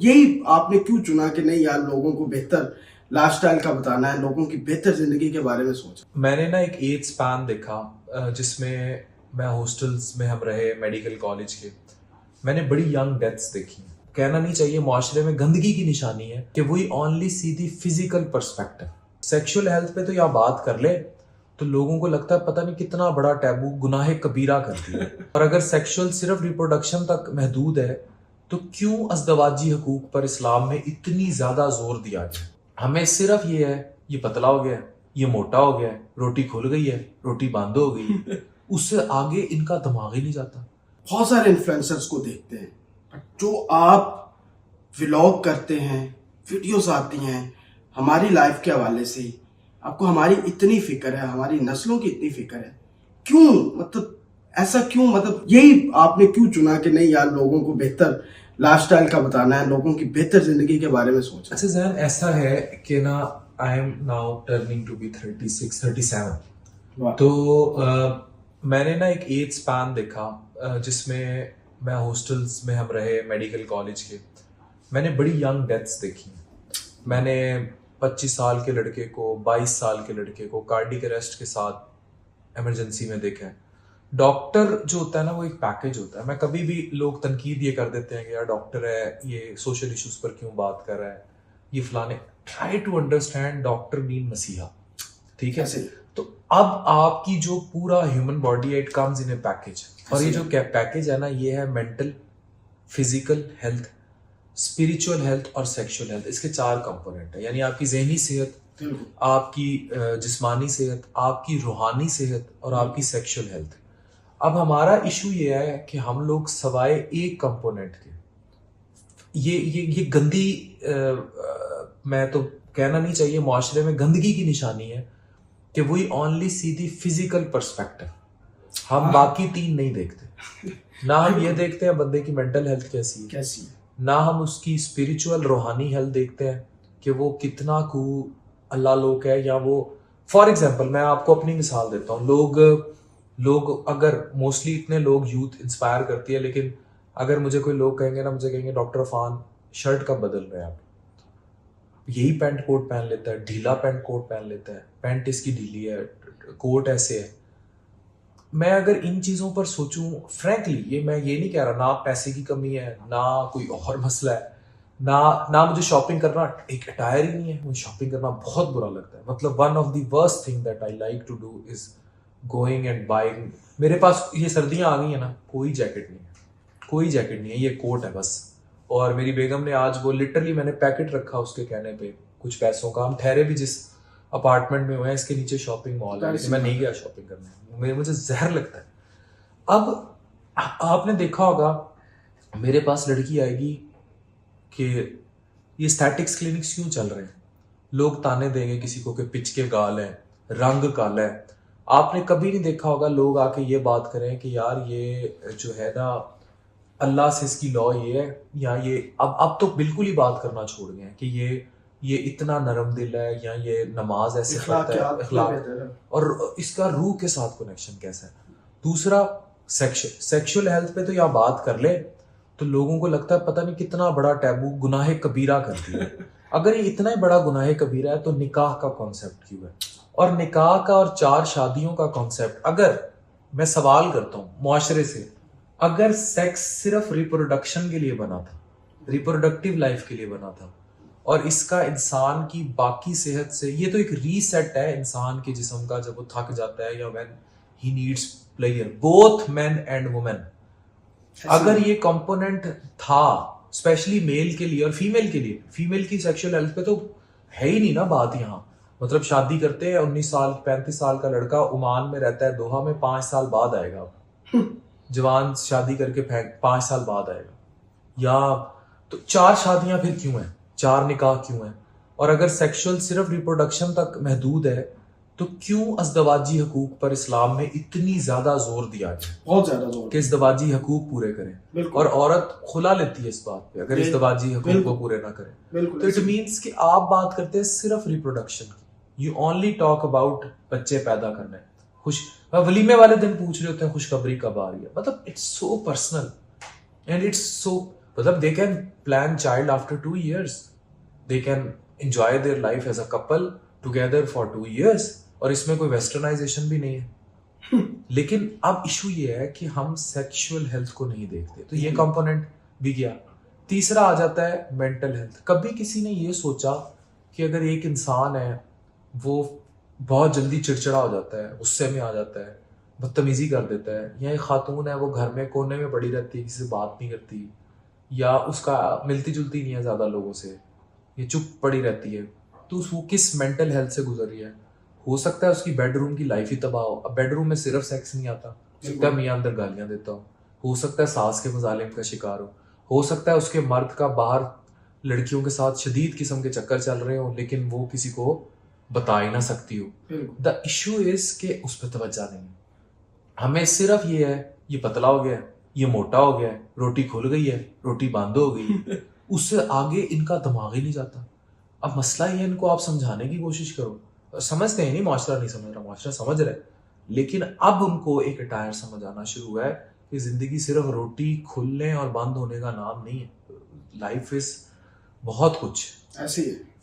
یہی آپ نے کیوں چنا کہ نہیں یار لوگوں کو بہتر لائف سٹائل کا بتانا ہے, لوگوں کی بہتر زندگی کے بارے میں سوچا؟ میں نے نا ایک ایج سپین دیکھا جس میں ہاسٹلس میں ہم رہے میڈیکل کالج کے. میں نے بڑی ینگ ڈیتھس دیکھی ہیں. کہنا نہیں چاہیے معاشرے میں گندگی کی نشانی ہے کہ وہی only see the physical perspective. Sexual health پہ تو یا بات کر لے تو لوگوں کو لگتا ہے پتہ نہیں کتنا بڑا ٹیبو, گناہ کبیرہ کرتی ہے. اور اگر سیکشل صرف ریپروڈکشن تک محدود ہے تو کیوں ازدواجی حقوق پر اسلام میں اتنی زیادہ زور دیا گیا؟ ہمیں صرف یہ ہے یہ پتلا ہو گیا ہے, یہ موٹا ہو گیا ہے, روٹی کھل گئی ہے, روٹی بند ہو گئی ہے, اس سے آگے ان کا دماغ ہی نہیں جاتا. بہت سارے انفلوئنسرز کو دیکھتے ہیں, جو آپ ولاگ کرتے ہیں, ویڈیوز آتی ہیں ہماری لائف کے حوالے سے, آپ کو ہماری اتنی فکر ہے, ہماری نسلوں کی اتنی فکر ہے, کیوں مطلب ایسا کیوں, مطلب یہی آپ نے کیوں چنا کہ نہیں یار لوگوں کو بہتر لائف سٹائل کا بتانا ہے, لوگوں کی بہتر زندگی کے بارے میں سوچا؟ اچھا ذہن ایسا ہے کہ نا I am now turning to be 36-37. تو میں نے نا ایک ایج سپین دیکھا جس میں ہاسٹلس میں ہم رہے میڈیکل کالج کے. میں نے بڑی ینگ ڈیتھس دیکھی ہیں. میں نے 25 سال کے لڑکے کو, 22 سال کے لڑکے کو کارڈیک اریسٹ کے ساتھ ایمرجنسی میں دیکھا ہے. ڈاکٹر جو ہوتا ہے نا وہ ایک پیکج ہوتا ہے. میں کبھی بھی لوگ تنقید یہ کر دیتے ہیں کہ یار ڈاکٹر ہے یہ سوشل ایشوز پر کیوں بات کر رہا ہے, یہ فلانے. ٹرائی ٹو انڈرسٹینڈ ڈاکٹر مین مسیحا, ٹھیک ہے. تو اب آپ کی جو پورا ہیومن باڈی ہے it comes in a package, اور یہ جو پیکج ہے نا یہ ہے mental, physical health, spiritual health اور سیکشل ہیلتھ. اس کے 4 کمپوننٹ ہیں, یعنی آپ کی ذہنی صحت, آپ کی جسمانی صحت, آپ کی روحانی صحت اور آپ کی سیکشل ہیلتھ. اب ہمارا ایشو یہ ہے کہ ہم لوگ سوائے ایک کمپوننٹ کے یہ گندی, میں تو کہنا نہیں چاہیے معاشرے میں گندگی کی نشانی ہے کہ وہی only see the physical perspective. ہم باقی 3 نہیں دیکھتے. نہ ہم یہ دیکھتے ہیں بندے کی مینٹل ہیلتھ کیسی ہے, نہ ہم اس کی اسپریچول روحانی ہیلتھ دیکھتے ہیں کہ وہ کتنا کو اللہ لوگ ہے, یا وہ فار ایگزامپل میں آپ کو اپنی مثال دیتا ہوں. لوگ اگر موسٹلی اتنے لوگ یوتھ انسپائر کرتی ہے, لیکن اگر مجھے کوئی لوگ کہیں گے نا, مجھے کہیں گے ڈاکٹر عرفان شرٹ کب بدل رہے ہیں آپ, یہی پینٹ کوٹ پہن لیتا ہے, ڈھیلا پینٹ کوٹ پہن لیتا ہے, پینٹ اس کی ڈھیلی ہے, کوٹ ایسے ہے. میں اگر ان چیزوں پر سوچوں فرینکلی, میں یہ نہیں کہہ رہا نہ پیسے کی کمی ہے, نہ کوئی اور مسئلہ ہے, نہ مجھے شاپنگ کرنا ایک اٹائر ہی نہیں ہے, مجھے شاپنگ کرنا بہت برا لگتا ہے. مطلب one of the worst thing that I like to do is going and buying. میرے پاس یہ سردیاں آ گئی ہیں نا, کوئی جیکٹ نہیں ہے, کوئی جیکٹ نہیں ہے, یہ کوٹ ہے بس. اور میری بیگم نے آج وہ لٹرلی میں نے پیکٹ رکھا اس کے کہنے پہ کچھ پیسوں کا. ہم ٹھہرے بھی جس اپارٹمنٹ میں ہوئے ہیں اس کے نیچے شاپنگ مال ہے, لیکن میں نہیں گیا شاپنگ کرنے, مجھے زہر لگتا ہے. اب آپ نے دیکھا ہوگا میرے پاس لڑکی آئے گی کہ یہ اسٹیٹکس کلینکس کیوں چل رہے ہیں, لوگ تانے دیں گے کسی کو کہ پچ کے گال ہیں, رنگ کالا ہے. آپ نے کبھی نہیں دیکھا ہوگا لوگ آ کے یہ بات کریں کہ یار یہ جو ہے نا اللہ سے اس کی لا یہ ہے, یا یہ اب تو بالکل ہی بات کرنا چھوڑ گئے ہیں کہ یہ اتنا نرم دل ہے, یا یہ نماز ایسے پڑھتا ہے, اخلاق, اور اس کا روح کے ساتھ کنیکشن کیسا ہے. دوسرا سیکشل ہیلتھ پہ تو یا بات کر لے تو لوگوں کو لگتا ہے پتہ نہیں کتنا بڑا ٹیبو, گناہ کبیرہ کرتی ہے. اگر یہ اتنا ہی بڑا گناہ کبیرہ ہے تو نکاح کا کانسیپٹ کیوں ہے, اور نکاح کا اور 4 شادیوں کا کانسیپٹ. اگر میں سوال کرتا ہوں معاشرے سے, اگر سیکس صرف ریپروڈکشن کے لیے بنا تھا, ریپروڈکٹیو لائف کے لیے بنا تھا, اور اس کا انسان کی باقی صحت سے, یہ تو ایک ریسیٹ ہے انسان کے جسم کا جب وہ تھک جاتا ہے, یا when he needs player both man and woman. اگر یہ کمپوننٹ تھا اسپیشلی میل کے لیے اور فیمیل کے لیے, فیمیل کی سیکشل ہیلتھ پہ تو ہے ہی نہیں نا بات یہاں. مطلب شادی کرتے ہیں 19 سال 35 سال کا لڑکا عمان میں رہتا ہے, دوحہ میں 5 سال بعد آئے گا, جوان شادی کر کے 5 سال بعد آئے گا. یا تو 4 شادیاں پھر کیوں ہیں, 4 نکاح کیوں ہیں؟ اور اگر سیکشل صرف ریپروڈکشن تک محدود ہے تو کیوں ازدواجی حقوق پر اسلام میں اتنی زیادہ زور دیا گیا, بہت زیادہ زور کہ ازدواجی حقوق پورے کریں, اور عورت کھلا لیتی ہے اس بات پہ اگر ازدواجی حقوق کو پورے نہ کریں. تو اٹ مینس کہ آپ بات کرتے ہیں صرف ریپروڈکشن کی, یو اونلی ٹاک اباؤٹ بچے پیدا کرنا ہے. ولیمے والے دن پوچھ رہے ہوتے ہیں خوشخبری کب آ رہی ہے. مطلب it's so personal and it's so مطلب they can plan child after 2 years, they can enjoy their life as a couple together for 2 years, اور اس میں کوئی ویسٹرنائزیشن بھی نہیں ہے. لیکن اب ایشو یہ ہے کہ ہم سیکشول ہیلتھ کو نہیں دیکھتے, تو یہ کمپوننٹ بھی گیا. تیسرا آ جاتا ہے مینٹل ہیلتھ. کبھی کسی نے یہ سوچا کہ اگر ایک انسان ہے وہ بہت جلدی چڑچڑا ہو جاتا ہے, غصے میں آ جاتا ہے, بدتمیزی کر دیتا ہے, یا ایک خاتون ہے وہ گھر میں کونے میں پڑی رہتی ہے, کسی سے بات نہیں کرتی, یا اس کا ملتی جلتی نہیں ہے زیادہ لوگوں سے, یہ چپ پڑی رہتی ہے, تو وہ کس مینٹل ہیلتھ سے گزر رہی ہے؟ ہو سکتا ہے اس کی بیڈ روم کی لائف ہی تباہ ہو. اب بیڈ روم میں صرف سیکس نہیں آتا, ہو سکتا ہے میاں اندر گالیاں دیتا ہو سکتا ہے ساس کے مظالم کا شکار ہو سکتا ہے اس کے مرد کا باہر لڑکیوں کے ساتھ شدید قسم کے چکر چل رہے ہوں لیکن وہ کسی کو بتا ہی نہ سکتی ہو. دا ایشو از کہ اس پہ توجہ نہیں ہے. ہمیں صرف یہ ہے یہ پتلا ہو گیا ہے, یہ موٹا ہو گیا ہے, روٹی کھل گئی ہے, روٹی بند ہو گئی ہے, اس سے آگے ان کا دماغ ہی نہیں جاتا. اب مسئلہ یہ ہے, ان کو آپ سمجھانے کی کوشش کرو, سمجھتے ہیں نہیں, معاشرہ نہیں سمجھ رہا, معاشرہ سمجھ رہا ہے, لیکن اب ان کو ایک اٹائر سمجھ آنا شروع ہوا ہے کہ زندگی صرف روٹی کھلنے اور بند ہونے کا نام نہیں ہے. لائف از بہت کچھ ایسے ہی ہے.